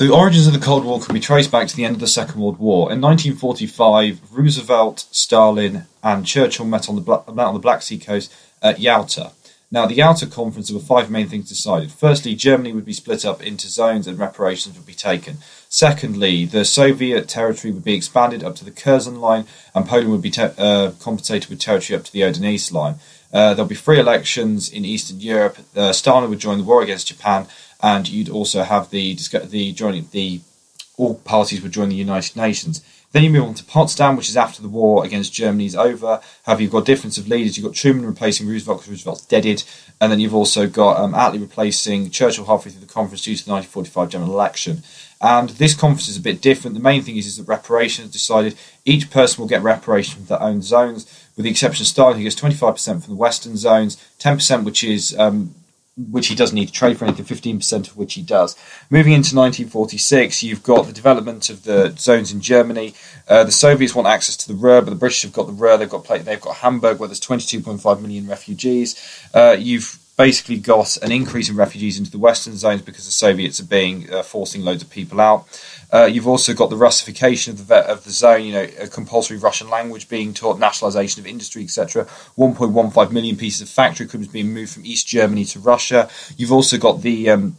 The origins of the Cold War can be traced back to the end of the Second World War. In 1945, Roosevelt, Stalin, and Churchill met on the Black Sea coast at Yalta. Now, at the Yalta Conference, there were 5 main things decided. Firstly, Germany would be split up into zones and reparations would be taken. Secondly, the Soviet territory would be expanded up to the Curzon line, and Poland would be compensated with territory up to the Oder-Neisse line. There'll be free elections in Eastern Europe. Stalin would join the war against Japan, and you'd also have all parties would join the United Nations. Then you move on to Potsdam, which is after the war against Germany is over. However, you've got difference of leaders. You've got Truman replacing Roosevelt because Roosevelt's deaded. And then you've also got Attlee replacing Churchill halfway through the conference due to the 1945 general election. And this conference is a bit different. The main thing is that reparations decided each person will get reparation from their own zones, with the exception of Stalin, who gets 25% from the Western zones, 10% which he doesn't need to trade for anything, 15% of which he does. Moving into 1946, you've got the development of the zones in Germany. The Soviets want access to the Ruhr, but the British have got the Ruhr. They've got Hamburg, where there's 22.5 million refugees. You've basically got an increase in refugees into the Western zones because the Soviets are forcing loads of people out. You've also got the Russification of the zone, a compulsory Russian language being taught, nationalisation of industry, etc. 1.15 million pieces of factory equipment being moved from East Germany to Russia. You've also got the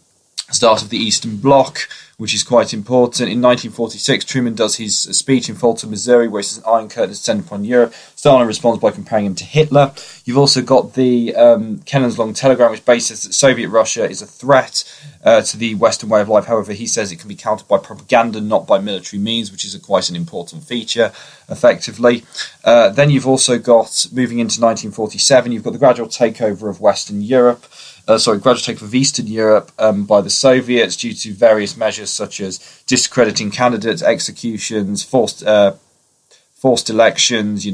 start of the Eastern Bloc, which is quite important. In 1946, Truman does his speech in Fulton, Missouri, where he says an iron curtain is descended upon Europe. Stalin responds by comparing him to Hitler. You've also got the Kennan's Long Telegram, which basically says that Soviet Russia is a threat to the Western way of life. However, he says it can be countered by propaganda, not by military means, which is quite an important feature, effectively. Then you've also got, moving into 1947, you've got the gradual takeover of Western Europe. Gradual takeover of Eastern Europe by the Soviets due to various measures such as discrediting candidates, executions, forced elections,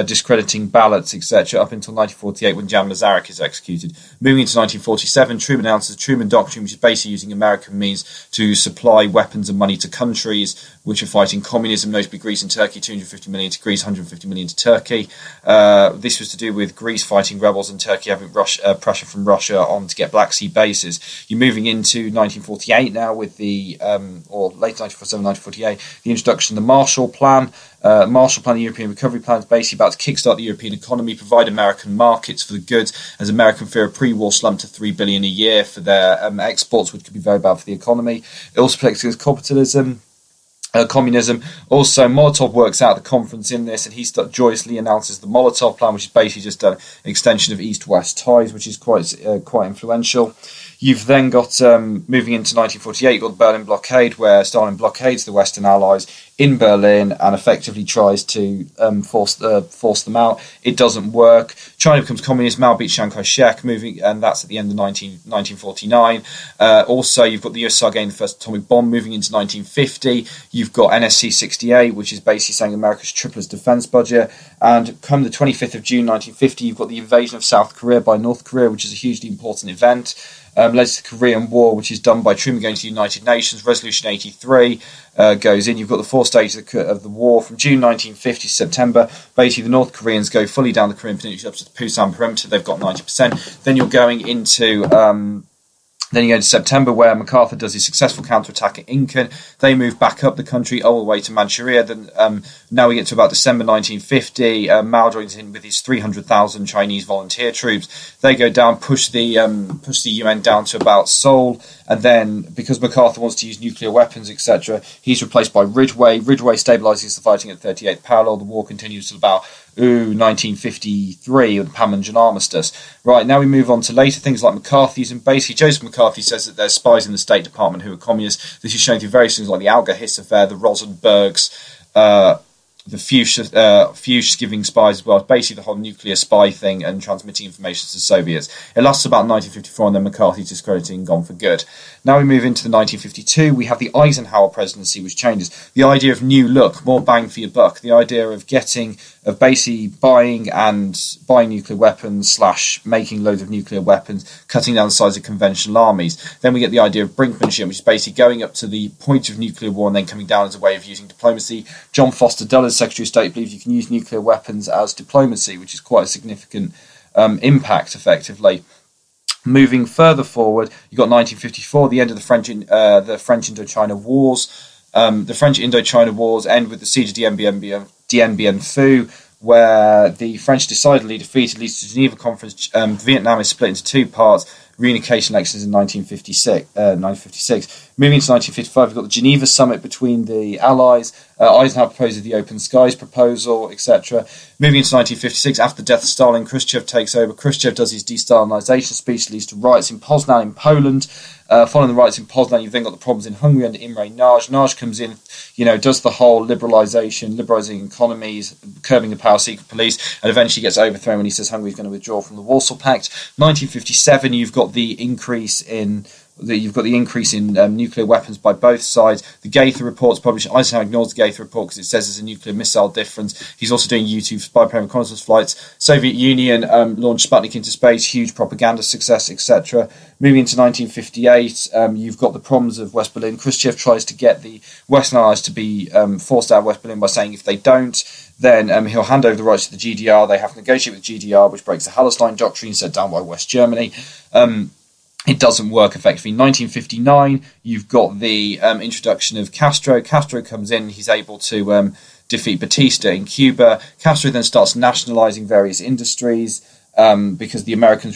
discrediting ballots, etc., up until 1948 when Jan Masaryk is executed. Moving into 1947, Truman announces the Truman Doctrine, which is basically using American means to supply weapons and money to countries which are fighting communism, notably Greece and Turkey, 250 million to Greece, 150 million to Turkey. This was to do with Greece fighting rebels and Turkey having pressure from Russia on to get Black Sea bases. You're moving into 1948 now with the, or late 1947, 1948, the introduction of the Marshall Plan. Marshall Plan, the European Recovery Plan, is basically about to kickstart the European economy, provide American markets for the goods, as American fear a pre-war slump to $3 billion a year for their exports, which could be very bad for the economy. It also protects against communism. Also, Molotov works out the conference in this, and he joyously announces the Molotov Plan, which is basically just an extension of East-West ties, which is quite influential. You've then got, moving into 1948, you've got the Berlin Blockade, where Stalin blockades the Western Allies in Berlin and effectively tries to force them out. It doesn't work. China becomes communist. Mao beats Chiang Kai-shek, and that's at the end of 1949. Also, you've got the USSR getting the first atomic bomb. Moving into 1950, you've got NSC 68, which is basically saying America should triple its defense budget. And come the 25th of June 1950, you've got the invasion of South Korea by North Korea, which is a hugely important event. Led to the Korean War, which is done by Truman going to the United Nations. Resolution 83 goes in. You've got the 4 stages of the war from June 1950 to September. Basically, the North Koreans go fully down the Korean Peninsula up to the Pusan perimeter. They've got 90%. Then you're going into September, where MacArthur does his successful counterattack at Incan. They move back up the country all the way to Manchuria. Then now we get to about December 1950. Mao joins in with his 300,000 Chinese volunteer troops. They go down, push the UN down to about Seoul, and then because MacArthur wants to use nuclear weapons, etc., he's replaced by Ridgway. Ridgway stabilises the fighting at 38th parallel. The war continues till about 1953 with the Panmunjom Armistice. Right, now we move on to later things like McCarthy's, and basically Joseph McCarthy says that there's spies in the State Department who are communists. This is shown through various things like the Alga Hiss affair, the Rosenbergs, the Fuchs giving spies as well. It's basically the whole nuclear spy thing and transmitting information to the Soviets. It lasts about 1954, and then McCarthy's discredited and gone for good. Now we move into the 1952. We have the Eisenhower Presidency, which changes. The idea of new look, more bang for your buck. The idea of basically buying nuclear weapons / making loads of nuclear weapons, cutting down the size of conventional armies. Then we get the idea of brinkmanship, which is basically going up to the point of nuclear war and then coming down as a way of using diplomacy. John Foster Dulles, Secretary of State, believes you can use nuclear weapons as diplomacy, which is quite a significant impact, effectively. Moving further forward, you've got 1954, the end of the French Indochina Wars. The French Indochina Wars end with the siege of Dien Bien Phu, where the French decidedly defeated, leads to the Geneva Conference. Vietnam is split into two parts. Reunification elections in 1956. Moving to 1955, we've got the Geneva Summit between the Allies. Eisenhower proposes the Open Skies proposal, etc. Moving into 1956, after the death of Stalin, Khrushchev takes over. Khrushchev does his de-Stalinization speech, leads to riots in Poznan in Poland. Following the riots in Poznan, you've then got the problems in Hungary under Imre Nagy. Nagy comes in, does the whole liberalising economies, curbing the power secret police, and eventually gets overthrown when he says Hungary's going to withdraw from the Warsaw Pact. 1957, you've got the increase in nuclear weapons by both sides. The Gaither report's published. Eisenhower ignores the Gaither report because it says there's a nuclear missile difference. He's also doing U-2 spy-plane reconnaissance flights. Soviet Union launched Sputnik into space, huge propaganda success, etc. Moving into 1958, you've got the problems of West Berlin. Khrushchev tries to get the Western Allies to be forced out of West Berlin by saying if they don't, then he'll hand over the rights to the GDR. They have to negotiate with the GDR, which breaks the Hallerstein Doctrine set down by West Germany. It doesn't work effectively. 1959, you've got the introduction of Castro. Castro comes in, he's able to defeat Batista in Cuba. Castro then starts nationalizing various industries because the Americans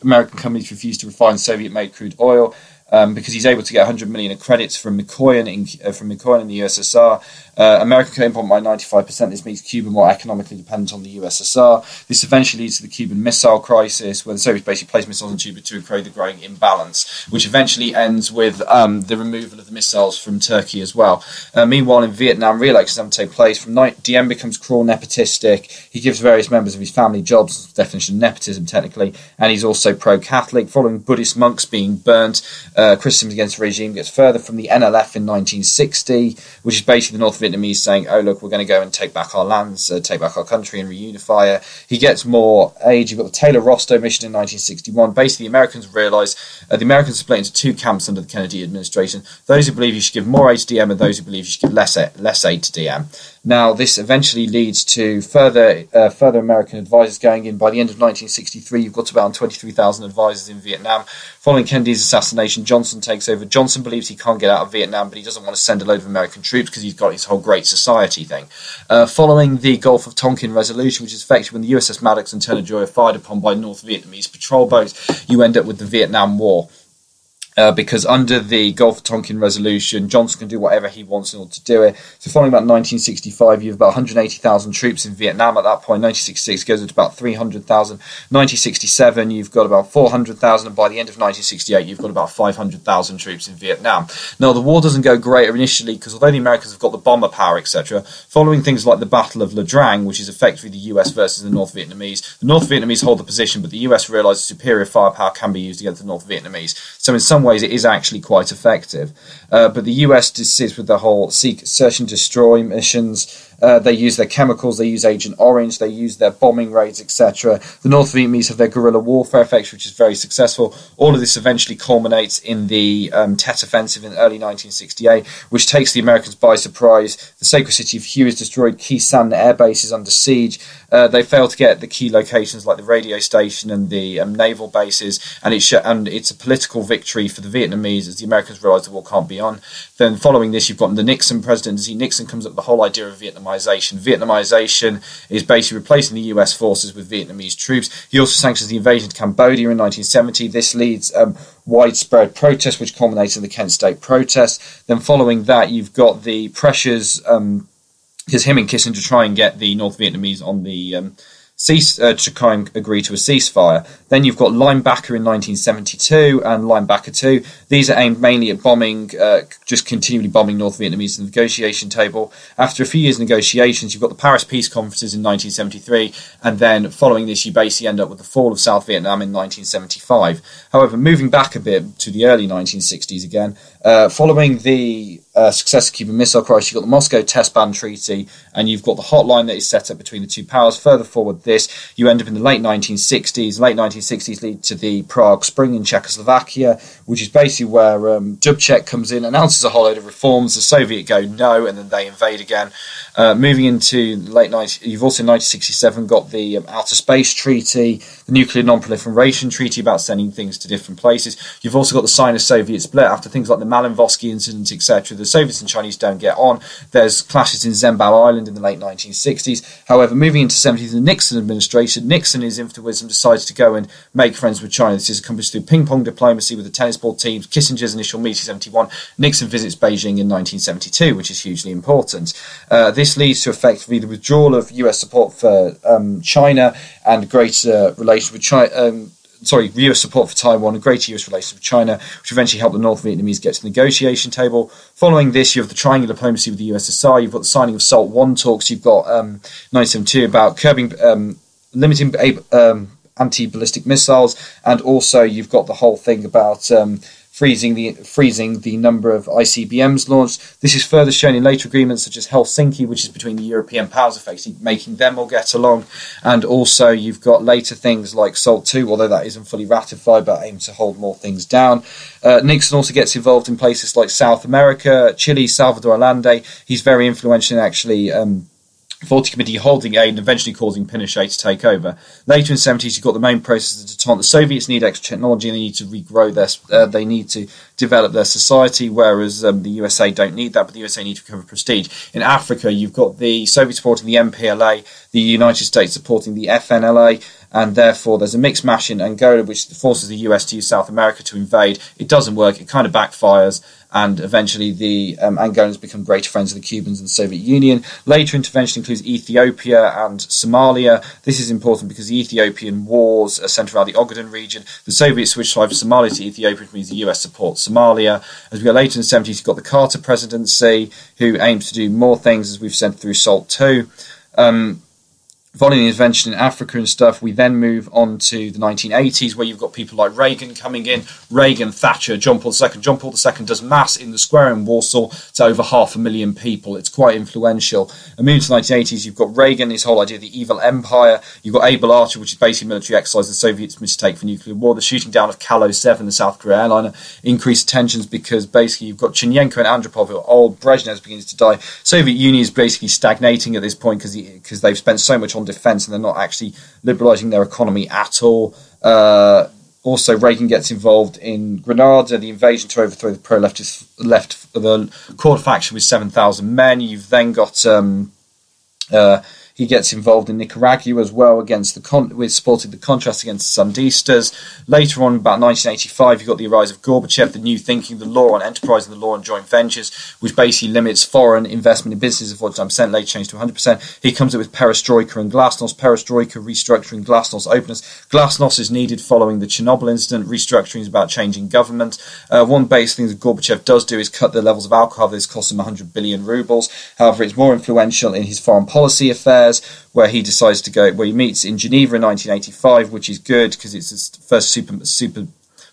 American companies refuse to refine Soviet-made crude oil. Because he's able to get 100 million of credits from Mikoyan in the USSR. America can import by 95%. This makes Cuba more economically dependent on the USSR. This eventually leads to the Cuban Missile Crisis, where the Soviets basically place missiles on Cuba to create the growing imbalance, which eventually ends with the removal of the missiles from Turkey as well. Meanwhile, in Vietnam, re-elections haven't taken place. Diem becomes cruel, nepotistic. He gives various members of his family jobs, definition of nepotism technically, and he's also pro-Catholic. Following Buddhist monks being burnt, criticism against the regime gets further from the NLF in 1960, which is basically the North Vietnamese saying, oh, look, we're going to go and take back our lands, take back our country and reunify it. He gets more aid. You've got the Taylor-Rostow mission in 1961. Basically, the Americans realise the Americans are split into two camps under the Kennedy administration. Those who believe you should give more aid to DM and those who believe you should give less aid to DM. Now, this eventually leads to further American advisors going in. By the end of 1963, you've got about 23,000 advisors in Vietnam. Following Kennedy's assassination, Johnson takes over. Johnson believes he can't get out of Vietnam, but he doesn't want to send a load of American troops because he's got his whole Great Society thing. Following the Gulf of Tonkin resolution, which is effective when the USS Maddox and Turner Joy are fired upon by North Vietnamese patrol boats, you end up with the Vietnam War. Because under the Gulf of Tonkin resolution, Johnson can do whatever he wants in order to do it. So following about 1965, you have about 180,000 troops in Vietnam at that point. 1966 goes up to about 300,000. 1967, you've got about 400,000. And by the end of 1968, you've got about 500,000 troops in Vietnam. Now, the war doesn't go great initially because although the Americans have got the bomber power, etc., following things like the Battle of Le Drang, which is effectively the US versus the North Vietnamese hold the position, but the US realised superior firepower can be used against the North Vietnamese. So in some ways, it is actually quite effective. But the US sits with the whole search and destroy missions. They use their chemicals, they use Agent Orange, they use their bombing raids, etc. The North Vietnamese have their guerrilla warfare effects, which is very successful. All of this eventually culminates in the Tet Offensive in early 1968, which takes the Americans by surprise. The sacred city of Hue is destroyed. Key San air base is under siege. They fail to get the key locations like the radio station and the naval bases, and it's a political victory for the Vietnamese as the Americans realise the war can't be on. Then following this, you've got the Nixon presidency. Nixon comes up with the whole idea of Vietnamization. Vietnamization is basically replacing the US forces with Vietnamese troops. He also sanctions the invasion of Cambodia in 1970. This leads widespread protests, which culminates in the Kent State protest. Then following that, you've got the pressures because him and Kissinger try and get the North Vietnamese on the to try and agree to a ceasefire. Then you've got Linebacker in 1972 and Linebacker 2. These are aimed mainly at bombing, just continually bombing North Vietnamese at the negotiation table. After a few years of negotiations, you've got the Paris Peace Conferences in 1973, and then following this, you basically end up with the fall of South Vietnam in 1975. However, moving back a bit to the early 1960s again, following the success of the Cuban Missile Crisis, you've got the Moscow Test Ban Treaty, and you've got the hotline that is set up between the two powers. Further forward you end up in the late 1960s, late 1960s, 1960s lead to the Prague Spring in Czechoslovakia, which is basically where Dubček comes in, announces a whole load of reforms. The Soviet go no, and then they invade again. Moving into the late 90s, you've also in 1967 got the Outer Space Treaty, the Nuclear Non-Proliferation Treaty about sending things to different places. You've also got the Sino-Soviet split after things like the Malinvosky incident, etc. The Soviets and Chinese don't get on. There's clashes in Zembao Island in the late 1960s. However, moving into the 70s, the Nixon administration, Nixon, in his infinite wisdom, decides to go and make friends with China. This is accomplished through ping-pong diplomacy with the tennis ball teams. Kissinger's initial meeting in 1971. Nixon visits Beijing in 1972, which is hugely important. This leads to effectively the withdrawal of US support for China and greater relations with China. US support for Taiwan and greater US relations with China, which eventually helped the North Vietnamese get to the negotiation table. Following this, you have the triangular diplomacy with the USSR. You've got the signing of SALT I talks. You've got 1972 about curbing, limiting anti-ballistic missiles, and also you've got the whole thing about freezing the number of ICBMs launched. This is further shown in later agreements such as Helsinki, which is between the European powers, effectively making them all get along. And also you've got later things like SALT II, although that isn't fully ratified, but aims to hold more things down. Nixon also gets involved in places like South America, Chile, Salvador Allende. He's very influential in actually 40 Committee holding aid and eventually causing Pinochet to take over. Later in the 70s, you've got the main process of detente. The Soviets need extra technology and they need to regrow they need to develop their society, whereas the USA don't need that, but the USA need to recover prestige. In Africa, you've got the Soviets supporting the MPLA, the United States supporting the FNLA, and therefore there's a mixed mash in Angola, which forces the US to use South America to invade. It doesn't work, it kind of backfires, and eventually the Angolans become greater friends of the Cubans and the Soviet Union. Later intervention includes Ethiopia and Somalia. This is important because the Ethiopian wars are centered around the Ogaden region. The Soviets switched from Somalia to Ethiopia, which means the US supports Somalia. As we go later in the 70s, you've got the Carter presidency, who aims to do more things, as we've said, through SALT II. Following the intervention in Africa and stuff, we then move on to the 1980s, where you've got people like Reagan coming in. Reagan, Thatcher, John Paul II. John Paul II does mass in the square in Warsaw to over 500,000 people. It's quite influential. And moving to the 1980s, you've got Reagan, his whole idea of the evil empire. You've got Able Archer, which is basically military exercise, the Soviets' mistake for nuclear war. The shooting down of Kalo 7, the South Korea airliner, increased tensions because basically you've got Chernenko and Andropov, who are old. Brezhnev's beginning to die. Soviet Union is basically stagnating at this point because they've spent so much on defence and they're not actually liberalising their economy at all. Also, Reagan gets involved in Grenada, the invasion to overthrow the the Quad faction with 7,000 men. You've then got he gets involved in Nicaragua as well against with supporting the Contras against the Sandistas. Later on, about 1985, you've got the rise of Gorbachev, the new thinking, the law on enterprise and the law on joint ventures, which basically limits foreign investment in businesses of 49%, later changed to 100%. He comes up with perestroika and glasnost. Perestroika, restructuring, glasnost, openness. Glasnost is needed following the Chernobyl incident. Restructuring is about changing government. One basic thing that Gorbachev does do is cut the levels of alcohol. This costs him 100 billion rubles. However, it's more influential in his foreign policy affairs, where he decides to go, where he meets in Geneva in 1985, which is good because it's his first super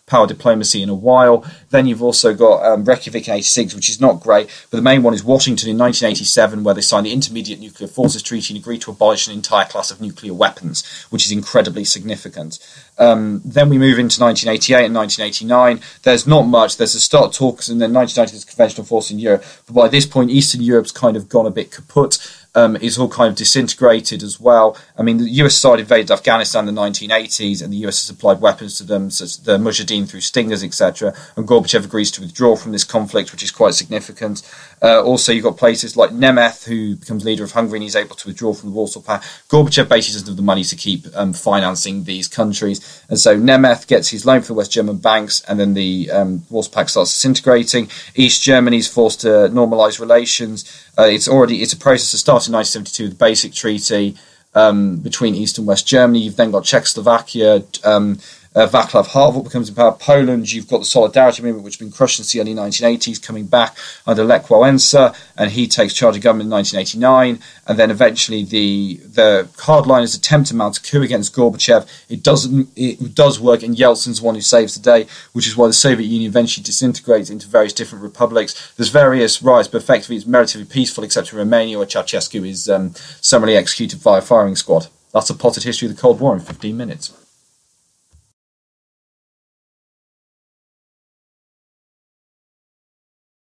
power diplomacy in a while. Then you've also got Reykjavik in 86, which is not great, but the main one is Washington in 1987, where they signed the Intermediate Nuclear Forces Treaty and agreed to abolish an entire class of nuclear weapons, which is incredibly significant. Then we move into 1988 and 1989. There's not much. There's a start talks, and then 1990 there's conventional force in Europe. But by this point, Eastern Europe's kind of gone a bit kaput. It's all kind of disintegrated as well. I mean, the US side invaded Afghanistan in the 1980s, and the US has supplied weapons to them, such as the Mujahideen through Stingers, etc. And Gorbachev agrees to withdraw from this conflict, which is quite significant. Also, you've got places like Nemeth, who becomes leader of Hungary, and he's able to withdraw from the Warsaw Pact. Gorbachev basically doesn't have the money to keep financing these countries. And so Nemeth gets his loan for West German banks, and then the Warsaw Pact starts disintegrating. East Germany is forced to normalise relations. It's a process that started in 1972 with the Basic Treaty between East and West Germany. You've then got Czechoslovakia. Václav Havel becomes in power. Poland, you've got the Solidarity Movement, which has been crushed since the early 1980s, coming back under Lech Wałęsa, and he takes charge of government in 1989. And then eventually the hardliners attempt to mount a coup against Gorbachev. It does work, and Yeltsin's the one who saves the day, which is why the Soviet Union eventually disintegrates into various different republics. There's various riots, but effectively it's relatively peaceful, except in Romania, where Ceausescu is summarily executed via firing squad. That's a potted history of the Cold War in 15 minutes.